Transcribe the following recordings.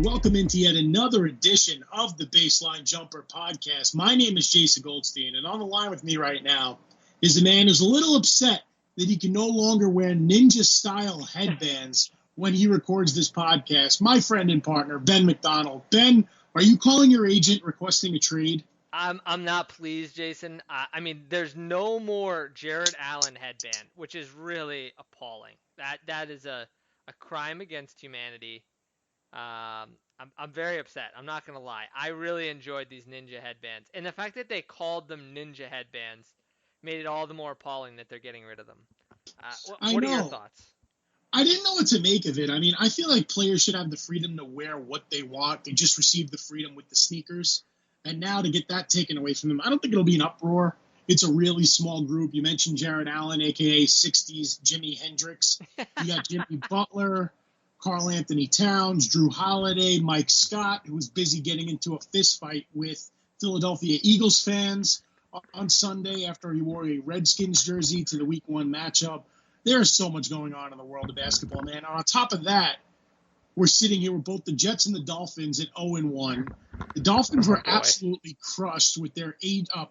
everybody. Welcome into yet another edition of the Baseline Jumper podcast. My name is Jason Goldstein, and on the line with me right now is a man who's a little upset that he can no longer wear ninja-style headbands when he records this podcast. My friend and partner, Ben McDonald. Ben, are you calling your agent requesting a trade? I'm not pleased, Jason. I mean, there's no more Jared Allen headband, which is really appalling. That is a crime against humanity. I'm very upset. I'm not gonna lie. I really enjoyed these ninja headbands, and the fact that they called them ninja headbands made it all the more appalling that they're getting rid of them. What are your thoughts? I didn't know what to make of it. I mean, I feel like players should have the freedom to wear what they want. They just received the freedom with the sneakers. And now to get that taken away from them, I don't think it'll be an uproar. It's a really small group. You mentioned Jared Allen, a.k.a. 60s Jimi Hendrix. You got Jimmy Butler, Karl Anthony Towns, Drew Holiday, Mike Scott, who was busy getting into a fist fight with Philadelphia Eagles fans on Sunday after he wore a Redskins jersey to the Week 1 matchup. There's so much going on in the world of basketball, man. On top of that, we're sitting here with both the Jets and the Dolphins at 0-1. The Dolphins were absolutely crushed with their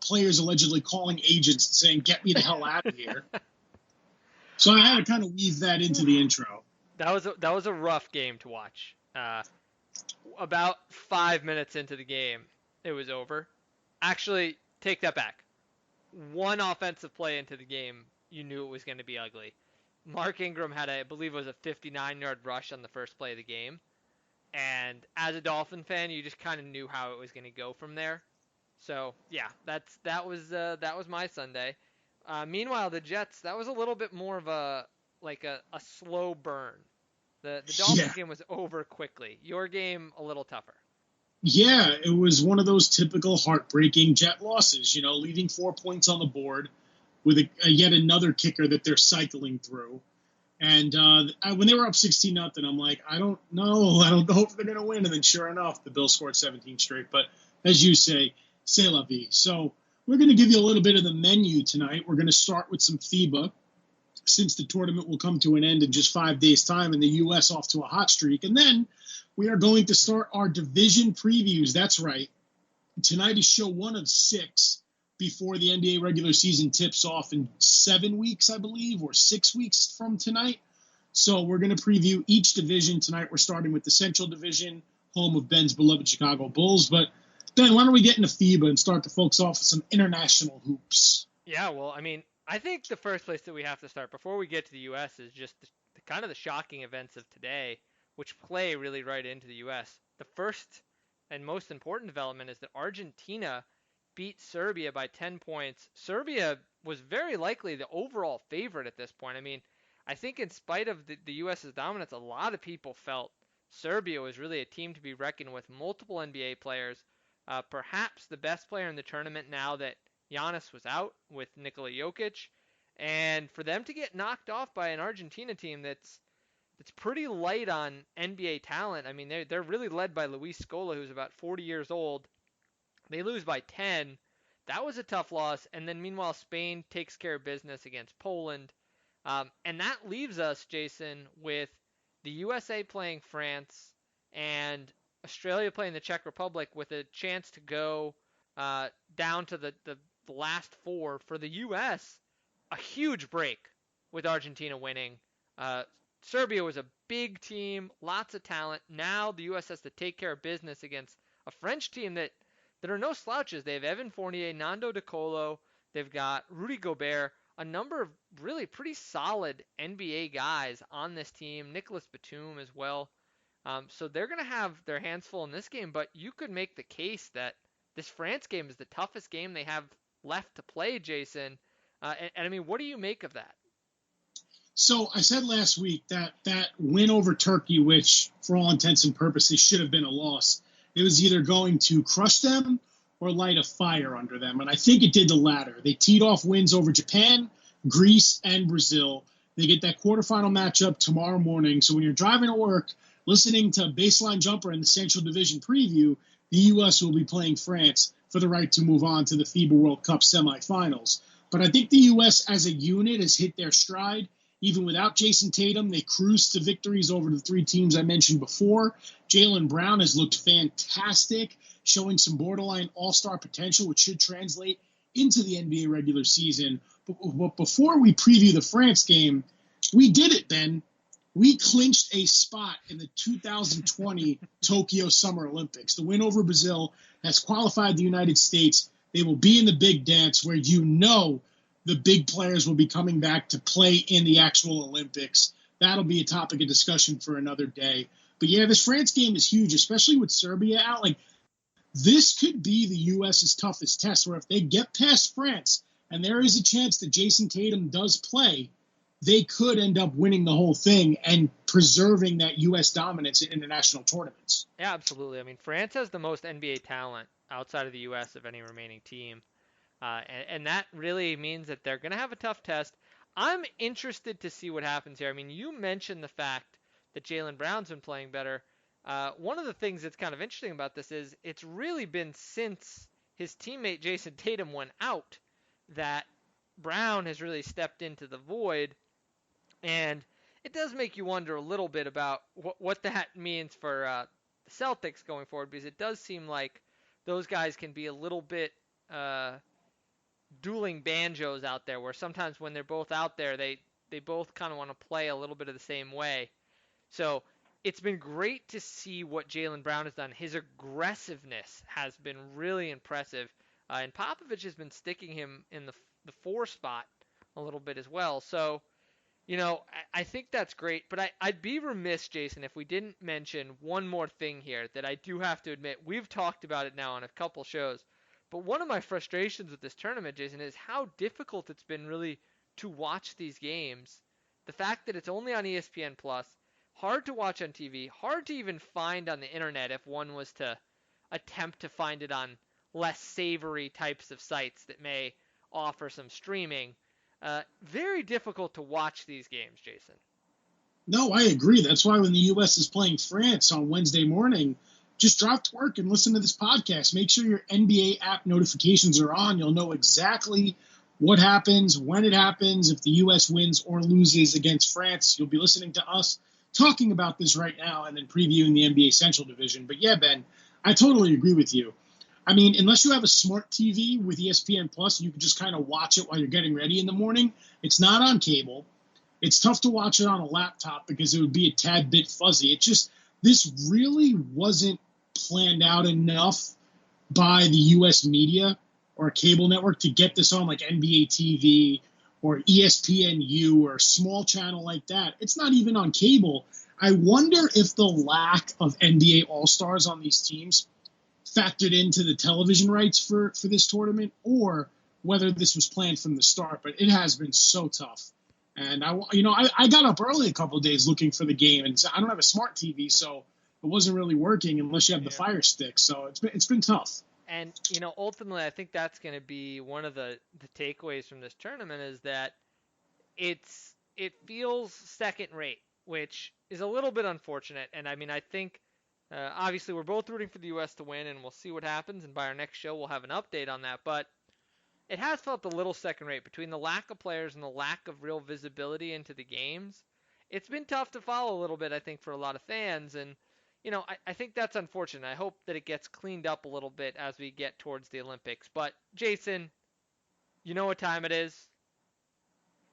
players allegedly calling agents and saying, "Get me the hell out of here." So I had to kind of weave that into the intro. That was a rough game to watch. About 5 minutes into the game, it was over. Actually, take that back. One offensive play into the game, you knew it was going to be ugly. Mark Ingram had, I believe it was a 59-yard rush on the first play of the game. And as a Dolphin fan, you just kind of knew how it was going to go from there. So, yeah, that was my Sunday. Meanwhile, the Jets, that was a little bit more of a slow burn. The Dolphins game was over quickly. Your game, a little tougher. Yeah, it was one of those typical heartbreaking Jet losses, leaving 4 points on the board with yet another kicker that they're cycling through. And when they were up 16-0, I'm like, I don't know if they're going to win. And then sure enough, the Bills scored 17 straight. But as you say, c'est la vie. So we're going to give you a little bit of the menu tonight. We're going to start with some FIBA, since the tournament will come to an end in just 5 days' time and the U.S. off to a hot streak. And then we are going to start our division previews. That's right. Tonight is show 1 of 6 before the NBA regular season tips off in 7 weeks, I believe, or 6 weeks from tonight. So we're going to preview each division tonight. We're starting with the Central Division, home of Ben's beloved Chicago Bulls. But, Ben, why don't we get into FIBA and start the folks off with some international hoops? Yeah, well, I mean, I think the first place that we have to start before we get to the U.S. is just the kind of the shocking events of today, which play really right into the U.S. The first and most important development is that Argentina beat Serbia by 10 points. Serbia was very likely the overall favorite at this point. I mean, I think in spite of the U.S.'s dominance, a lot of people felt Serbia was really a team to be reckoned with. Multiple NBA players, perhaps the best player in the tournament now that Giannis was out with Nikola Jokic, and for them to get knocked off by an Argentina team that's pretty light on NBA talent. I mean, they're really led by Luis Scola, who's about 40 years old. They lose by 10. That was a tough loss. And then meanwhile, Spain takes care of business against Poland. And that leaves us, Jason, with the USA playing France and Australia playing the Czech Republic with a chance to go down to the last 4. For the U.S., a huge break with Argentina winning. Serbia was a big team, lots of talent. Now the U.S. has to take care of business against a French team that are no slouches. They have Evan Fournier, Nando De Colo. They've got Rudy Gobert, a number of really pretty solid NBA guys on this team. Nicholas Batum as well. So they're going to have their hands full in this game, but you could make the case that this France game is the toughest game they have left to play, Jason. And I mean, what do you make of that? So I said last week that win over Turkey, which for all intents and purposes should have been a loss, it was either going to crush them or light a fire under them. And I think it did the latter. They teed off wins over Japan, Greece, and Brazil. They get that quarterfinal matchup tomorrow morning. So when you're driving to work, listening to Baseline Jumper and the Central Division preview, the U.S. will be playing France for the right to move on to the FIBA World Cup semifinals. But I think the U.S. as a unit has hit their stride. Even without Jason Tatum, they cruised to victories over the three teams I mentioned before. Jaylen Brown has looked fantastic, showing some borderline all-star potential, which should translate into the NBA regular season. But before we preview the France game, we did it, Ben. We clinched a spot in the 2020 Tokyo Summer Olympics. The win over Brazil has qualified the United States. They will be in the big dance where the big players will be coming back to play in the actual Olympics. That'll be a topic of discussion for another day. But yeah, this France game is huge, especially with Serbia out. Like, this could be the U.S.'s toughest test, where if they get past France and there is a chance that Jason Tatum does play, they could end up winning the whole thing and preserving that U.S. dominance in international tournaments. Yeah, absolutely. I mean, France has the most NBA talent outside of the U.S. of any remaining team. And that really means that they're going to have a tough test. I'm interested to see what happens here. I mean, you mentioned the fact that Jaylen Brown's been playing better. One of the things that's kind of interesting about this is it's really been since his teammate Jason Tatum went out that Brown has really stepped into the void. And it does make you wonder a little bit about what that means for the Celtics going forward, because it does seem like those guys can be a little bit dueling banjos out there, where sometimes when they're both out there, they both kind of want to play a little bit of the same way. So it's been great to see what Jaylen Brown has done. His aggressiveness has been really impressive, and Popovich has been sticking him in the 4 spot a little bit as well. So, I think that's great, but I'd be remiss, Jason, if we didn't mention one more thing here that I do have to admit. We've talked about it now on a couple shows, but one of my frustrations with this tournament, Jason, is how difficult it's been really to watch these games. The fact that it's only on ESPN Plus, hard to watch on TV, hard to even find on the internet if one was to attempt to find it on less savory types of sites that may offer some streaming. Very difficult to watch these games, Jason. No, I agree. That's why when the U.S. is playing France on Wednesday morning, just drop to work and listen to this podcast. Make sure your NBA app notifications are on. You'll know exactly what happens, when it happens, if the U.S. wins or loses against France. You'll be listening to us talking about this right now and then previewing the NBA Central Division. But yeah, Ben, I totally agree with you. I mean, unless you have a smart TV with ESPN Plus, you can just kind of watch it while you're getting ready in the morning. It's not on cable. It's tough to watch it on a laptop because it would be a tad bit fuzzy. This really wasn't planned out enough by the U.S. media or a cable network to get this on like NBA TV or ESPNU or a small channel like that. It's not even on cable. I wonder if the lack of NBA All-Stars on these teams factored into the television rights for this tournament, or whether this was planned from the start. But it has been so tough. And I got up early a couple of days looking for the game, and I don't have a smart TV, so it wasn't really working unless you have the Fire Stick. So it's been tough. And ultimately, I think that's going to be one of the takeaways from this tournament, is that it feels second rate, which is a little bit unfortunate. And I mean, I think obviously we're both rooting for the U.S. to win, and we'll see what happens. And by our next show, we'll have an update on that. But it has felt a little second rate between the lack of players and the lack of real visibility into the games. It's been tough to follow a little bit, I think, for a lot of fans. And, I think that's unfortunate. I hope that it gets cleaned up a little bit as we get towards the Olympics. But, Jason, you know what time it is?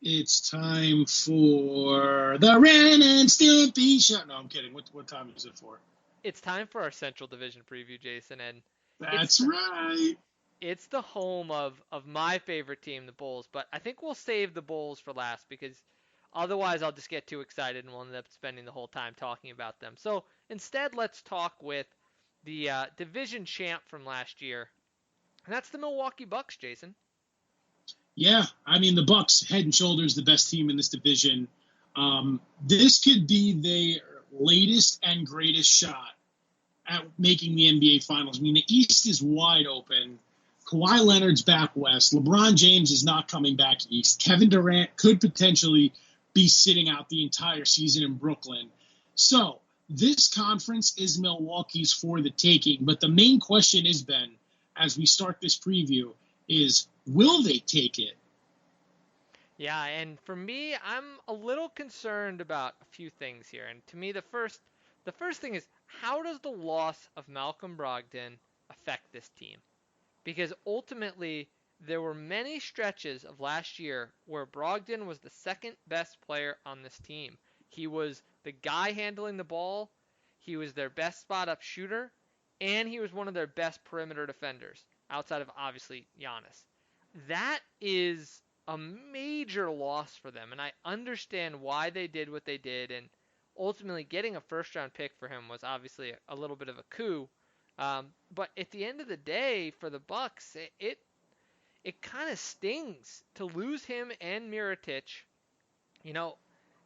It's time for the Ren and Stimpy show. No, I'm kidding. What time is it for? It's time for our Central Division preview, Jason. And that's right. It's the home of my favorite team, the Bulls. But I think we'll save the Bulls for last, because otherwise I'll just get too excited and we'll end up spending the whole time talking about them. So instead, let's talk with the division champ from last year. And that's the Milwaukee Bucks, Jason. Yeah, I mean, the Bucks, head and shoulders, the best team in this division. This could be their latest and greatest shot at making the NBA Finals. I mean, the East is wide open. Kawhi Leonard's back west. LeBron James is not coming back east. Kevin Durant could potentially be sitting out the entire season in Brooklyn. So this conference is Milwaukee's for the taking. But the main question is, Ben, as we start this preview, is will they take it? Yeah, and for me, I'm a little concerned about a few things here. And to me, the first thing is, how does the loss of Malcolm Brogdon affect this team? Because ultimately, there were many stretches of last year where Brogdon was the second best player on this team. He was the guy handling the ball, he was their best spot up shooter, and he was one of their best perimeter defenders, outside of obviously Giannis. That is a major loss for them, and I understand why they did what they did, and ultimately getting a first round pick for him was obviously a little bit of a coup. But at the end of the day, for the Bucks, it kind of stings to lose him and Mirotic. You know,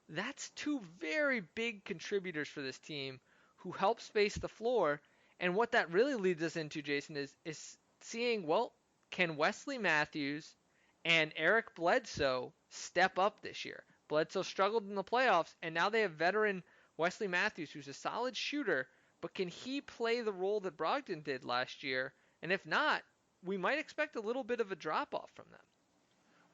that's two very big contributors for this team who help space the floor. And what that really leads us into, Jason, is seeing, well, can Wesley Matthews and Eric Bledsoe step up this year? Bledsoe struggled in the playoffs, and now they have veteran Wesley Matthews, who's a solid shooter, but can he play the role that Brogdon did last year? And if not, we might expect a little bit of a drop off from them.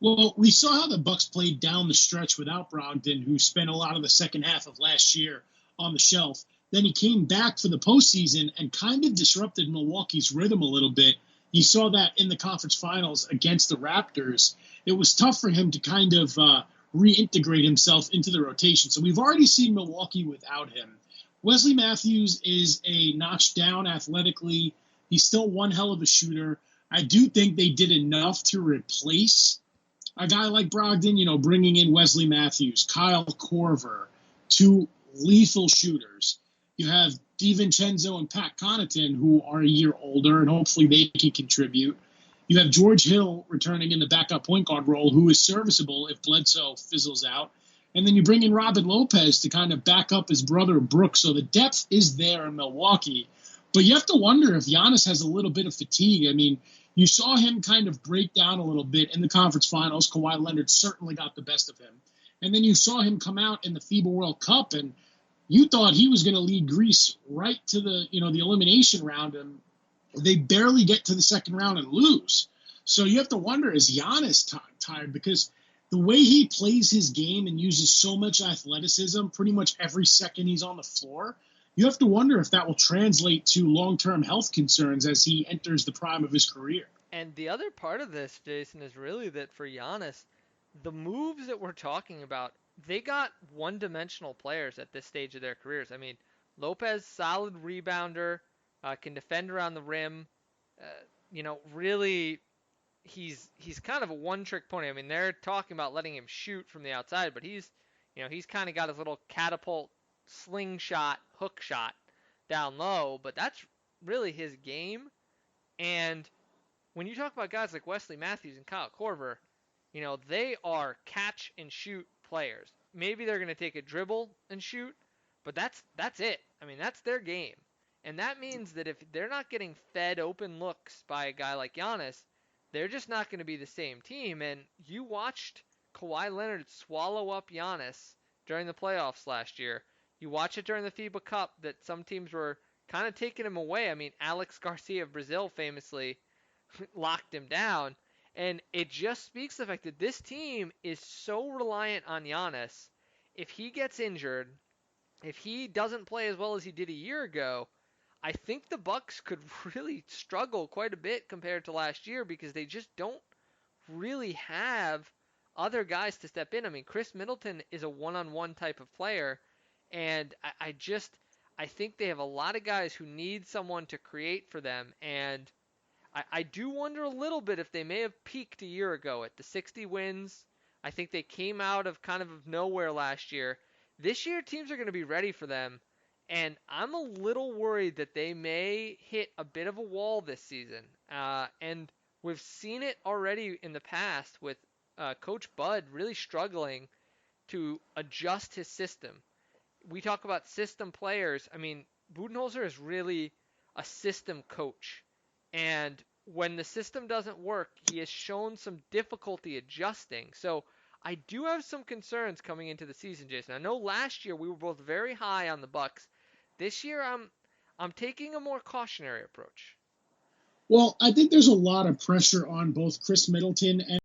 Well, we saw how the Bucks played down the stretch without Brogdon, who spent a lot of the second half of last year on the shelf. Then he came back for the postseason and kind of disrupted Milwaukee's rhythm a little bit. You saw that in the conference finals against the Raptors. It was tough for him to kind of reintegrate himself into the rotation. So we've already seen Milwaukee without him. Wesley Matthews is a notch down athletically. He's still one hell of a shooter. I do think they did enough to replace a guy like Brogdon, bringing in Wesley Matthews, Kyle Korver, two lethal shooters. You have DiVincenzo and Pat Connaughton, who are a year older, and hopefully they can contribute. You have George Hill returning in the backup point guard role, who is serviceable if Bledsoe fizzles out. And then you bring in Robin Lopez to kind of back up his brother Brooks. So the depth is there in Milwaukee. But you have to wonder if Giannis has a little bit of fatigue. I mean, you saw him kind of break down a little bit in the conference finals. Kawhi Leonard certainly got the best of him. And then you saw him come out in the FIBA World Cup, and you thought he was going to lead Greece right to the elimination round, and they barely get to the second round and lose. So you have to wonder, is Giannis tired? Because the way he plays his game and uses so much athleticism pretty much every second he's on the floor, you have to wonder if that will translate to long-term health concerns as he enters the prime of his career. And the other part of this, Jason, is really that for Giannis, the moves that we're talking about, they got one-dimensional players at this stage of their careers. I mean, Lopez, solid rebounder, can defend around the rim. Really, he's kind of a one-trick pony. I mean, they're talking about letting him shoot from the outside, but he's kind of got his little catapult, slingshot, hook shot down low. But that's really his game. And when you talk about guys like Wesley Matthews and Kyle Korver, they are catch and shoot players. Maybe they're going to take a dribble and shoot, but that's it. I mean, that's their game. And that means that if they're not getting fed open looks by a guy like Giannis, they're just not going to be the same team. And you watched Kawhi Leonard swallow up Giannis during the playoffs last year. You watch it during the FIBA Cup that some teams were kind of taking him away. I mean, Alex Garcia of Brazil famously locked him down. And it just speaks to the fact that this team is so reliant on Giannis. If he gets injured, if he doesn't play as well as he did a year ago, I think the Bucks could really struggle quite a bit compared to last year because they just don't really have other guys to step in. I mean, Chris Middleton is a one-on-one type of player, and I think they have a lot of guys who need someone to create for them, and I do wonder a little bit if they may have peaked a year ago at the 60 wins. I think they came out of kind of nowhere last year. This year, teams are going to be ready for them, and I'm a little worried that they may hit a bit of a wall this season. And we've seen it already in the past with Coach Bud really struggling to adjust his system. We talk about system players. I mean, Budenholzer is really a system coach. And when the system doesn't work, he has shown some difficulty adjusting. So I do have some concerns coming into the season, Jason. I know last year we were both very high on the Bucks. This year I'm taking a more cautionary approach. Well, I think there's a lot of pressure on both Chris Middleton and